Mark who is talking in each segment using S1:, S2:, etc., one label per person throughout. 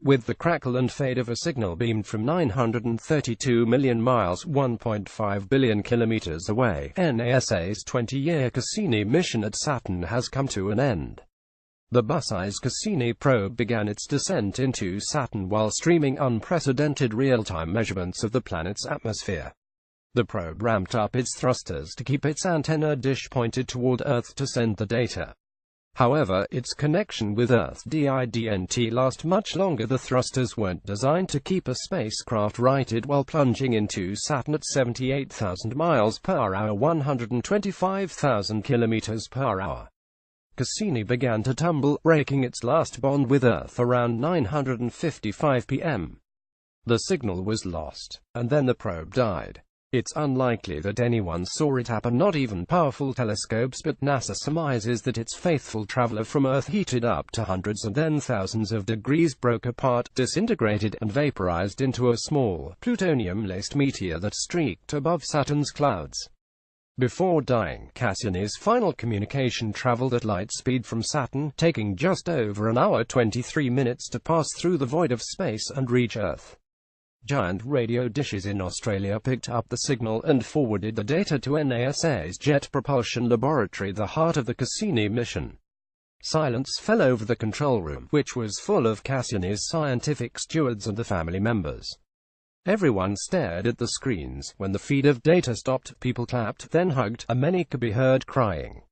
S1: with the crackle and fade of a signal beamed from 932 million miles (1.5 billion kilometers) away. NASA's 20-year Cassini mission at Saturn has come to an end. The bus-sized Cassini probe began its descent into Saturn while streaming unprecedented real-time measurements of the planet's atmosphere. The probe ramped up its thrusters to keep its antenna dish pointed toward Earth to send the data. However, its connection with Earth didn't last much longer. The thrusters weren't designed to keep a spacecraft righted while plunging into Saturn at 78,000 miles per hour, 125,000 kilometers per hour. Cassini began to tumble, breaking its last bond with Earth around 9:55 p.m. The signal was lost, and then the probe died. It's unlikely that anyone saw it happen, not even powerful telescopes, but NASA surmises that its faithful traveler from Earth heated up to hundreds and then thousands of degrees, broke apart, disintegrated, and vaporized into a small, plutonium-laced meteor that streaked above Saturn's clouds. Before dying, Cassini's final communication traveled at light speed from Saturn, taking just over an hour 23 minutes to pass through the void of space and reach Earth. Giant radio dishes in Australia picked up the signal and forwarded the data to NASA's Jet Propulsion Laboratory, the heart of the Cassini mission. Silence fell over the control room, which was full of Cassini's scientific stewards and the family members. Everyone stared at the screens. When the feed of data stopped, people clapped, then hugged, and many could be heard crying.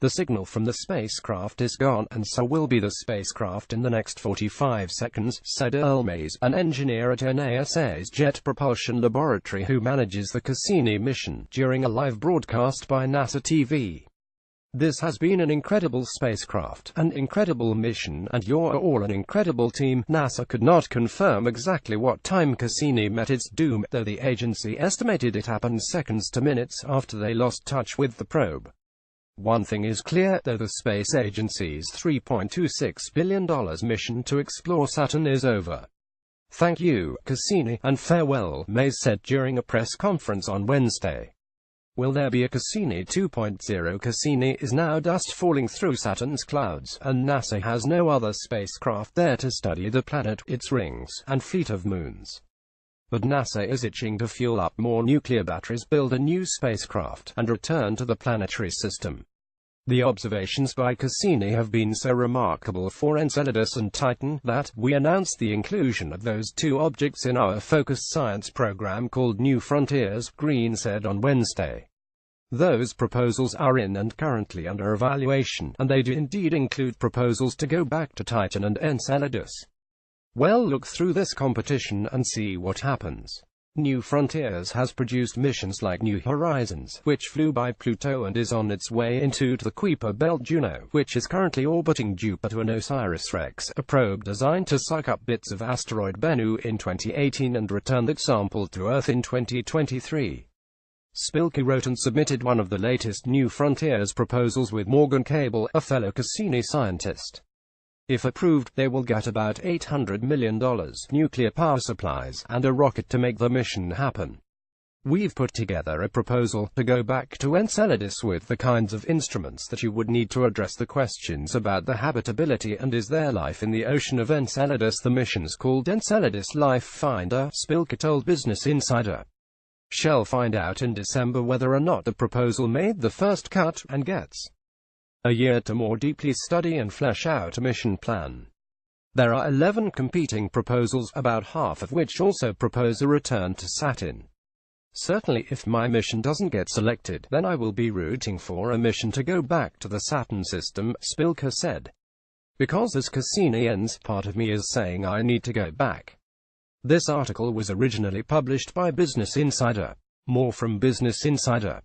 S1: The signal from the spacecraft is gone, and so will be the spacecraft in the next 45 seconds, said Earl Mays, an engineer at NASA's Jet Propulsion Laboratory who manages the Cassini mission, during a live broadcast by NASA TV. This has been an incredible spacecraft, an incredible mission, and you're all an incredible team. NASA could not confirm exactly what time Cassini met its doom, though the agency estimated it happened seconds to minutes after they lost touch with the probe. One thing is clear, though: the space agency's $3.26 billion mission to explore Saturn is over. Thank you, Cassini, and farewell, Mays said during a press conference on Wednesday. Will there be a Cassini 2.0? Cassini is now dust falling through Saturn's clouds, and NASA has no other spacecraft there to study the planet, its rings, and fleet of moons. But NASA is itching to fuel up more nuclear batteries, build a new spacecraft, and return to the planetary system. The observations by Cassini have been so remarkable for Enceladus and Titan that we announced the inclusion of those two objects in our focused science program called New Frontiers, Green said on Wednesday. Those proposals are in and currently under evaluation, and they do indeed include proposals to go back to Titan and Enceladus. Well, look through this competition and see what happens. New Frontiers has produced missions like New Horizons, which flew by Pluto and is on its way into the Kuiper Belt, Juno, which is currently orbiting Jupiter, and OSIRIS-REx, a probe designed to suck up bits of asteroid Bennu in 2018 and return that sample to Earth in 2023. Spilker wrote and submitted one of the latest New Frontiers proposals with Morgan Cable, a fellow Cassini scientist. If approved, they will get about $800 million, nuclear power supplies, and a rocket to make the mission happen. We've put together a proposal to go back to Enceladus with the kinds of instruments that you would need to address the questions about the habitability and is there life in the ocean of Enceladus. The mission's called Enceladus Life Finder, Spilker told Business Insider. Shall find out in December whether or not the proposal made the first cut, and gets a year to more deeply study and flesh out a mission plan. There are 11 competing proposals, about half of which also propose a return to Saturn. Certainly if my mission doesn't get selected, then I will be rooting for a mission to go back to the Saturn system, Spilker said. Because as Cassini ends, part of me is saying I need to go back. This article was originally published by Business Insider. More from Business Insider.